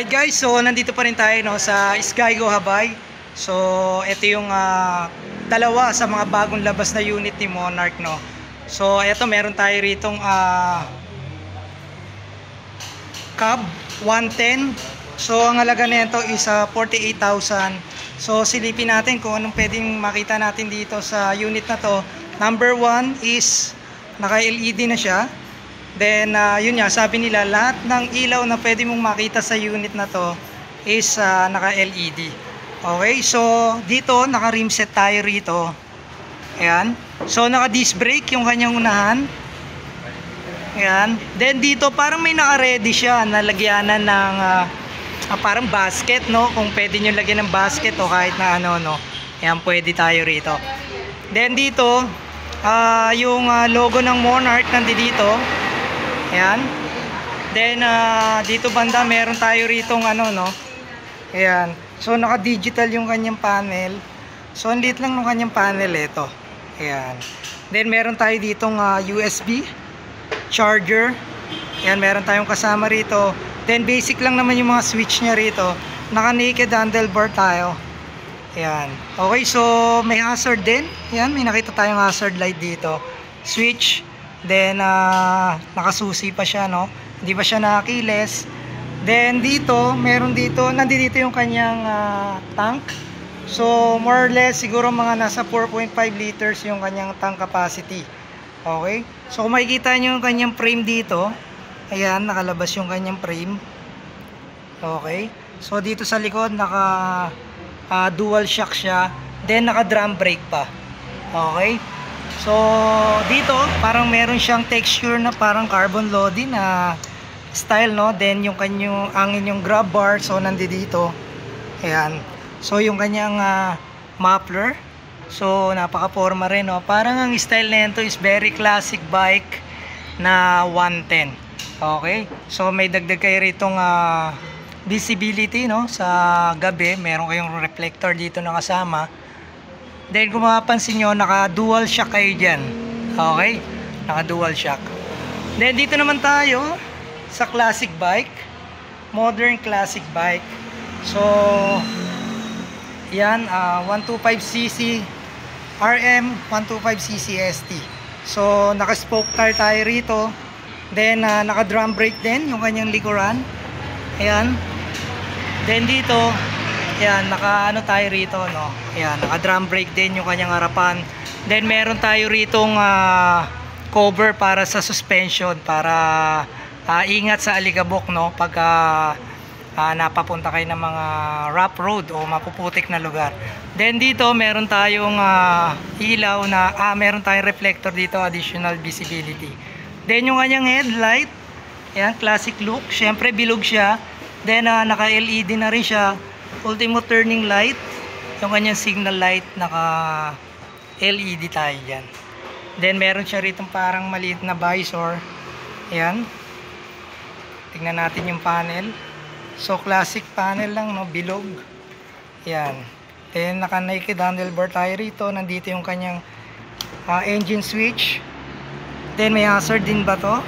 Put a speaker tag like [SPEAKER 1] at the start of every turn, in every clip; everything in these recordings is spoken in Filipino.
[SPEAKER 1] Alright guys, so nandito pa rin tayo no, sa Skygo Habay. So ito yung dalawa sa mga bagong labas na unit ni Monarch no. So ito meron tayo ritong Cab 110. So ang halaga nito is 48,000. So silipin natin kung anong pwedeng makita natin dito sa unit na to. Number 1 is naka LED na siya. Then yun nga, sabi nila lahat ng ilaw na pwede mong makita sa unit na to is naka LED. Okay, so dito naka rim set tayo rito. Ayan. So naka disc brake yung kanyang unahan. Ayan. Then dito parang may naka ready siya na lagyanan ng parang basket no, kung pwede nyo lagyan ng basket o kahit na ano no. Ayan, pwede tayo rito. Then dito yung logo ng Monarch nandito. Ayan. Then dito banda meron tayo ritong ano no. Ayan. So naka-digital yung kanyang panel. So ang liit lang ng kanyang panel ito. Ayan. Then meron tayo ditong USB charger. Ayan, meron tayong kasama rito. Then basic lang naman yung mga switch niya rito. Naka-naked handlebar tayo. Ayan. Okay, so may hazard din. Ayan, may nakita tayong hazard light dito. Switch. Then nakasusi pa siya no, hindi pa siya nakakiles. Then dito meron dito, nandito yung kanyang tank. So more or less siguro mga nasa 4.5 liters yung kanyang tank capacity. Okay, so kung makikita nyo yung kanyang frame dito, ayan, nakalabas yung kanyang frame. Okay, so dito sa likod naka dual shock siya. Then naka drum brake pa. Okay, so dito parang meron siyang texture na parang carbon loading na style no. Then yung kanyang inyong grab bar, so nandito. Ayan. So yung kanyang muffler. So napaka-forma rin no. Parang ang style nito is very classic bike na 110. Okay? So may dagdag kayo ritong visibility no sa gabi. Meron kayong reflector dito na kasama. Then kung mapapansin nyo, naka dual shock kayo dyan. Okay? Naka dual shock. Then dito naman tayo sa classic bike. Modern classic bike. So yan, 125cc RM, 125cc ST. So naka spoke tire tayo rito. Then naka drum brake din yung kanyang likuran. Ayan. Then dito, ayan, naka ano tayo rito no. Ayan, naka drum brake din yung kanyang harapan. Then meron tayo ritong cover para sa suspension, para ingat sa alikabok no pag napapunta kayo ng mga rough road o mapuputik na lugar. Then dito meron tayong ilaw na meron tayong reflector dito, additional visibility. Then yung kanyang headlight, ayan, classic look. Syempre bilog siya. Then naka LED na rin siya. Ultimo turning light. Yung kanyang signal light, naka LED tayo dyan. Then meron siya rito parang maliit na visor. Ayan. Tingnan natin yung panel. So classic panel lang no, bilog. Ayan. Then naka naked handlebar tayo rito. Nandito yung kanyang engine switch. Then may hazard din ba to?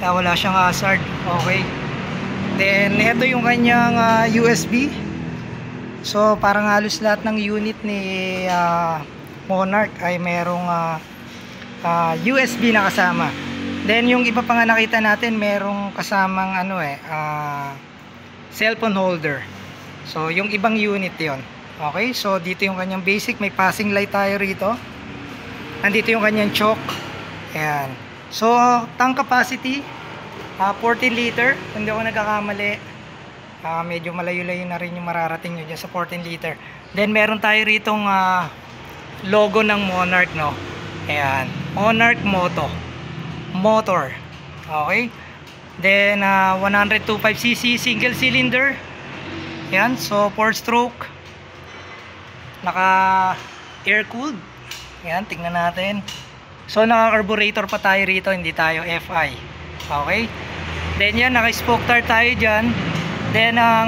[SPEAKER 1] Kaya wala siyang hazard. Okay. Then ito yung kanyang USB. So parang halos lahat ng unit ni Monarch ay merong USB na kasama. Then yung iba pa nga nakita natin merong kasamang ano cellphone holder. So yung ibang unit yon. Okay, so dito yung kanyang basic, may passing light tayo rito. Nandito yung kanyang choke. Ayan. So tank capacity 40 liter, hindi ako nagkakamali. Medyo malayo-layo na rin yung mararating nyo dyan sa 14 liter. Then meron tayo ritong logo ng Monarch no. Ayan, Monarch motor. Okay. Then 125cc single cylinder. Ayan, so 4 stroke. Naka air cooled. Ayan, tingnan natin. So naka carburetor pa tayo rito, hindi tayo FI. Okay. Then yan, naka spoke tire tayo dyan. Then ang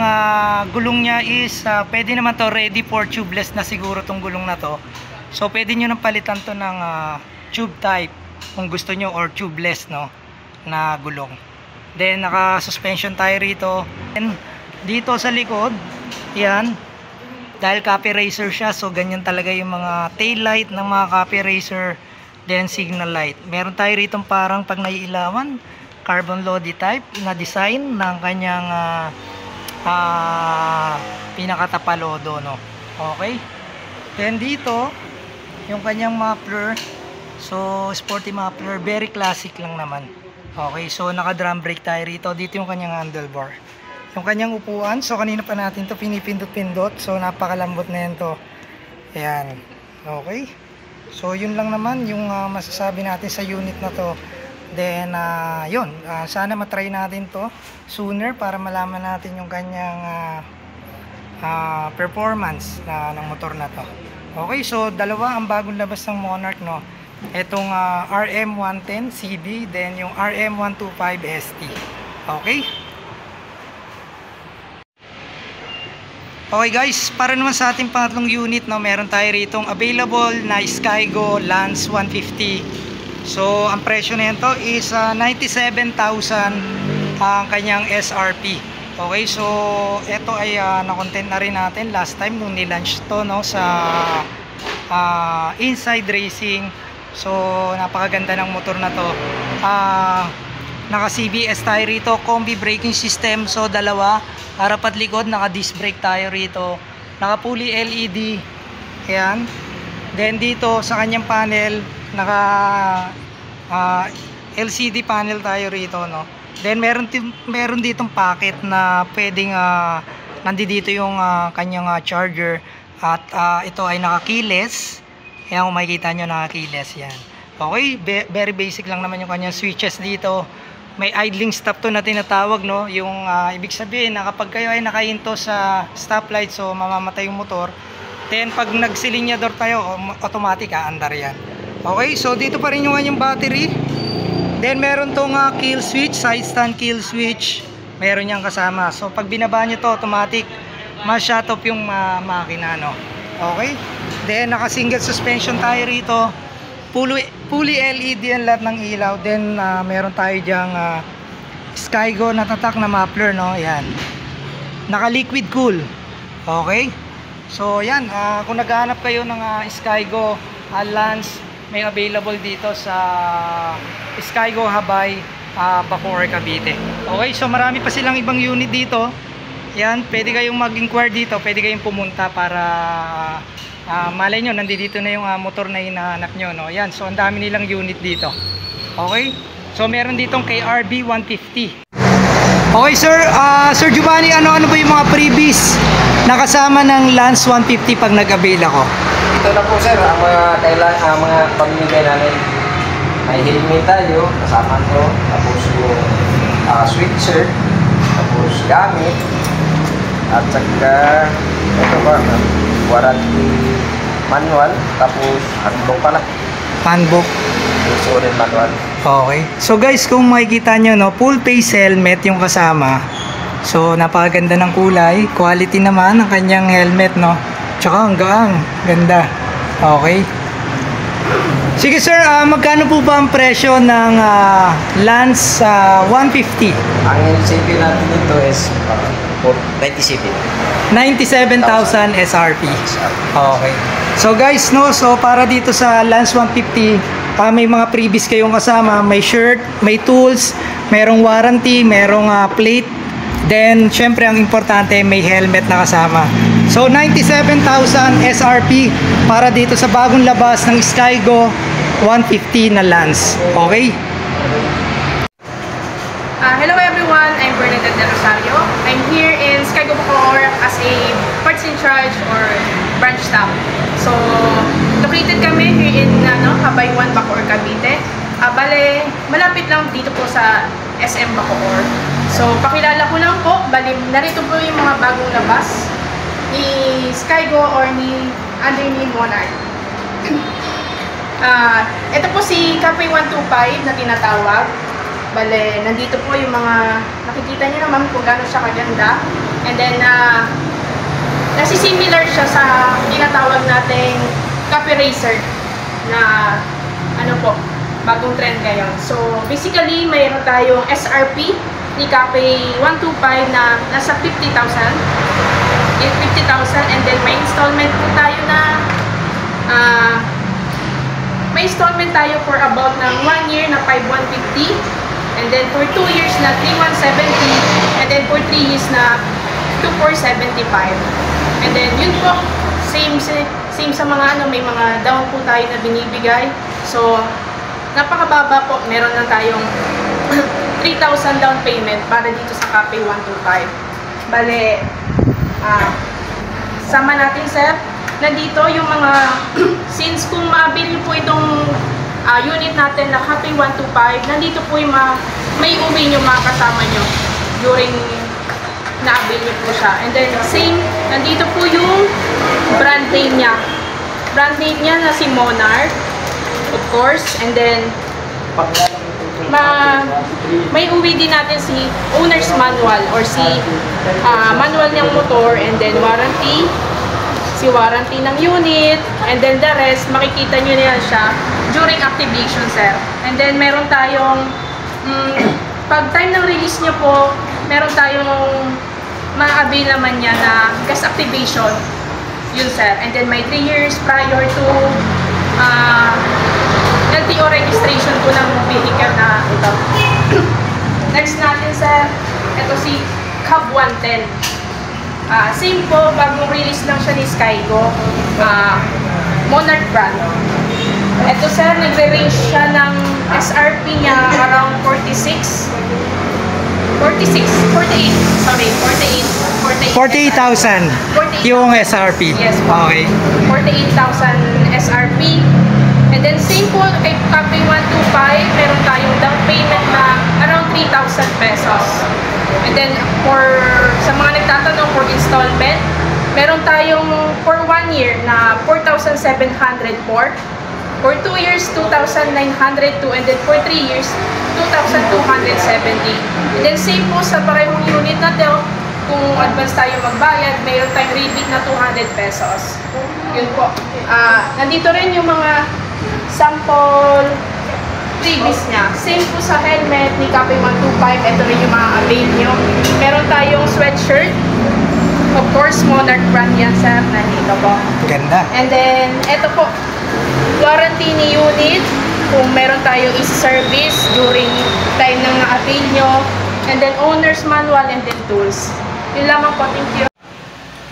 [SPEAKER 1] gulong niya is pwede naman to ready for tubeless na siguro tong gulong na to. So pwede nyo nang palitan to ng tube type kung gusto nyo, or tubeless no na gulong. Then naka-suspension tayo rito. And dito sa likod, yan, dahil copy racer siya, so ganyan talaga yung mga tail light ng mga copy racer, then signal light. Meron tayo rito parang pag naiilawan, carbon lodi type na design ng kanyang pinakatapalodo, no? Okay. Then dito, yung kanyang muffler, so sporty muffler, very classic lang naman. Okay, so naka drum brake tayo rito. Dito yung kanyang handlebar. Yung kanyang upuan, so kanina pa natin to pinipindot-pindot, so napakalambot na yan to. Ayan, okay. So yun lang naman yung masasabi natin sa unit na to. Then yun, sana matry natin to sooner para malaman natin yung kanyang performance ng motor na to. Okay, so dalawa ang bagong labas ng Monarch, no. Itong RM110 CD, then yung RM125 ST. Okay. Okay guys, para naman sa ating pangatlong unit, no, meron tayo ritong available na Skygo Lance 150. So ang presyo nito is 97,000 ang kanyang SRP. Okay, so ito ay na-content na rin natin last time nung nilaunch to, no, sa Inside Racing. So napakaganda ng motor na to. Naka CBS tayo rito, combi braking system, so dalawa, harap at likod, naka disc brake tayo rito, naka fully LED. Ayan. Then dito sa kanyang panel, naka LCD panel tayo rito, no. Then meron ditong packet na pwedeng nandito yung kanyang charger, at ito ay naka keyless. Ayan, kung makikita nyo, naka keyless yan. Okay, very basic lang naman yung kanyang switches dito. May idling stop to na tinatawag, no. Yung ibig sabihin na kapag kayo ay nakahinto sa stoplight, so mamamatay yung motor. Then pag nagsilinyador tayo, automatic aandar yan. Okay, so dito pa rin yung kanyang battery. Then meron tong kill switch, side stand kill switch. Meron niyang kasama. So pag binaba nyo to, automatic ma-shut off yung makina, no. Okay. Then naka single suspension tayo rito. Fully LED ang lahat ng ilaw. Then meron tayo dyang Skygo na tatak na muffler, no. Ayan. Naka liquid cool. Okay. So yan, kung naghahanap kayo ng Skygo Lance, may available dito sa Skygo Habay, Bacoor, Cavite. Okay, so marami pa silang ibang unit dito. Yan, pwede kayong mag-inquire dito, pwede kayong pumunta para malay nyo, nandito na yung motor na hinahanap nyo, no? Yan, so ang dami nilang unit dito. Okay, so meron ditong KRB 150. Okay sir, Sir Giovanni, ano ba yung mga freebies na kasama ng Lance 150 pag nag-avail ako?
[SPEAKER 2] Ito na po sir, ang mga pamimigay namin. May helmet tayo, kasama to, tapos yung switcher, tapos gamit, at saka ito ba, warranty manual, tapos handbook pala.
[SPEAKER 1] Handbook.
[SPEAKER 2] Susunod manual.
[SPEAKER 1] Okay. So guys, kung makikita nyo, no, full face helmet yung kasama. So napakaganda ng kulay, quality naman ng kanyang helmet, no. Tsaka ang gaang, ganda. Okay. Sige sir, magkano po ba ang presyo ng Lance 150?
[SPEAKER 2] Ang LCP natin dito is 97.
[SPEAKER 1] 97,000 SRP. Okay. So guys, no, so para dito sa Lance 150, may mga freebies kayong kasama, may shirt, may tools, merong warranty, merong plate. Then syempre ang importante, may helmet na kasama. So 97,000 SRP para dito sa bagong labas ng Skygo 150 na Lance. Okay?
[SPEAKER 3] Hello everyone, I'm Bernadette Del Rosario. I'm here in Skygo Bacoor as a parts in charge or branch staff. So, located kami here in Habay 1, Bacoor, Cavite. Bale, malapit lang dito po sa SM Bacoor. So, pakilala ko lang po, bali, narito po yung mga bagong labas ni Skygo or under ni Monarch. Ito po si Cafe 125 na tinatawag. Bale, nandito po yung mga, nakikita niyo naman kung gaano siya kaganda. And then, nasisimilar siya sa tinatawag nating copy racer na, bagong trend ngayon. So, basically, mayroon tayong SRP ni Cafe 125 na nasa 50,000. And then may installment po tayo na may installment tayo for about ng 1 year na 5,150. And then for 2 years na 3,170. And then for 3 years na 2,475. And then yun po, same sa mga may mga down po tayo na binibigay. So, napakababa po. Meron na tayong 3,000 down payment para dito sa Cafe 125. Bale, sama natin, sir. Nandito yung mga, since kung ma-bill nyo po itong unit natin na Cafe 125, nandito po yung may uwi nyo mga kasama nyo during na-bill nyo po siya. And then, same, nandito po yung brand name niya. Brand name niya na si Monarch, of course. And then, may uwi din natin si owner's manual or si manual ng motor, and then warranty, si warranty ng unit, and then the rest, makikita nyo na siya during activation, sir. And then, meron tayong, pag time ng release nyo po, meron tayong ma-avail naman niya na gas activation, yun, sir. And then, may 3 years prior to LTO registration po ng vehicle na ito. Next natin, sir, ito si Cab 110. Same po, bagong release lang siya ni Skygo, Monarch brand. Ito, sir, nagre-range siya ng SRP niya around 48,000.
[SPEAKER 1] 48,000 yung SRP.
[SPEAKER 3] Yes po.
[SPEAKER 1] Okay.
[SPEAKER 3] 48,000 SRP. And then same po kay Cafe 125, meron tayong down payment na around 3,000 pesos. And then sa mga nagtatanong for installment, meron tayong for 1 year na 4,700 for 2 years 2,902, and then for 3 years 2,270. And then same po sa parehong unit na to, kung advance tayo magbayad, mayroon tayong rebate na 200 pesos. Yun po. Nandito rin yung mga sample freebies niya. Same po sa helmet ni Cafe 125. Ito rin yung mga avail nyo. Meron tayong sweatshirt. Of course, Monarch brand yan, sir. Nandito po.
[SPEAKER 1] Ganda.
[SPEAKER 3] And then, ito po. Warranty ni unit. Kung meron tayong isi-service during time ng na-avail nyo. And then, owner's manual and then tools. Yun lamang po. Thank you.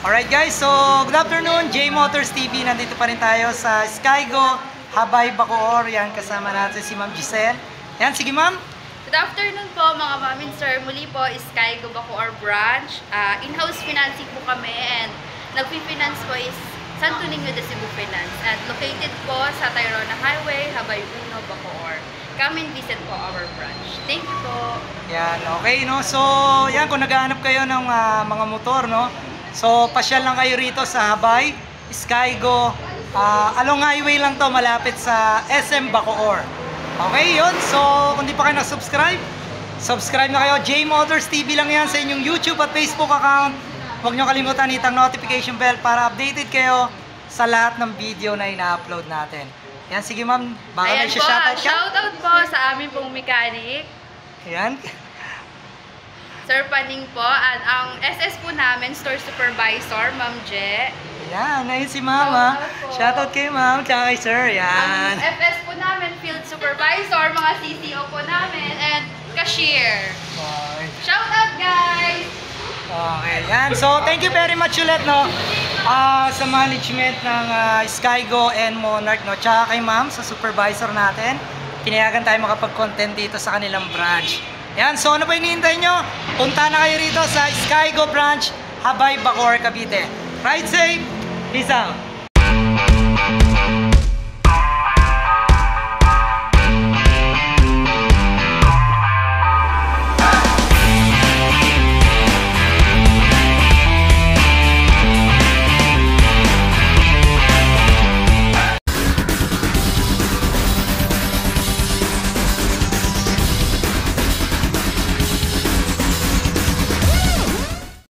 [SPEAKER 1] Alright guys, so good afternoon, J Motors TV. Nandito pa rin tayo sa Skygo, Habay, Bacoor. Yan, kasama natin si Ma'am Giselle. Yan, sige ma'am.
[SPEAKER 4] Good afternoon po mga ma'am and sir. Muli po is Skygo Bacoor branch. In-house financing po kami, and nag-finance po is Santo Niño de Cebu Finance. At located po sa Tayrona Highway, Habay 1, Bacoor. Come and visit po our branch. Thank you po.
[SPEAKER 1] Yan, okay, no? So, yan, kung naghahanap kayo ng mga motor, no? So, pasyal lang kayo rito sa Habay, Skygo. Along highway lang to, malapit sa SM Bacoor. Okay, yun. So, kung di pa kayo na-subscribe, subscribe na kayo. J Motors TV lang yan sa inyong YouTube at Facebook account. Huwag nyo kalimutan itang notification bell para updated kayo sa lahat ng video na ina-upload natin. Yan, sige ma'am. Baka may
[SPEAKER 4] Ayan po,
[SPEAKER 1] shoutout ka?
[SPEAKER 4] shoutout po sa aming pong mechanic,
[SPEAKER 1] Yan.
[SPEAKER 4] Sir Paning po, at ang SS po namin, store supervisor, Ma'am Je.
[SPEAKER 1] Yan, ayun si mama.
[SPEAKER 4] Shoutout po.
[SPEAKER 1] Shoutout kay ma'am, tsaka kay sir. Yan.
[SPEAKER 4] Ang FS po namin, field supervisor, mga CCO po namin, and cashier.
[SPEAKER 1] Okay.
[SPEAKER 4] Shoutout guys!
[SPEAKER 1] Okay, yan. So, thank you very much ulit, no? Sa management ng Skygo and Monarch, no? Tsaka kay ma'am, sa supervisor natin. Pinayagan tayo makapag-content dito sa kanilang branch. Yan, so ano pa hinihintay nyo? Punta na kayo rito sa Skygo branch, Habay, Bacoor, Cavite. Ride safe! Peace out!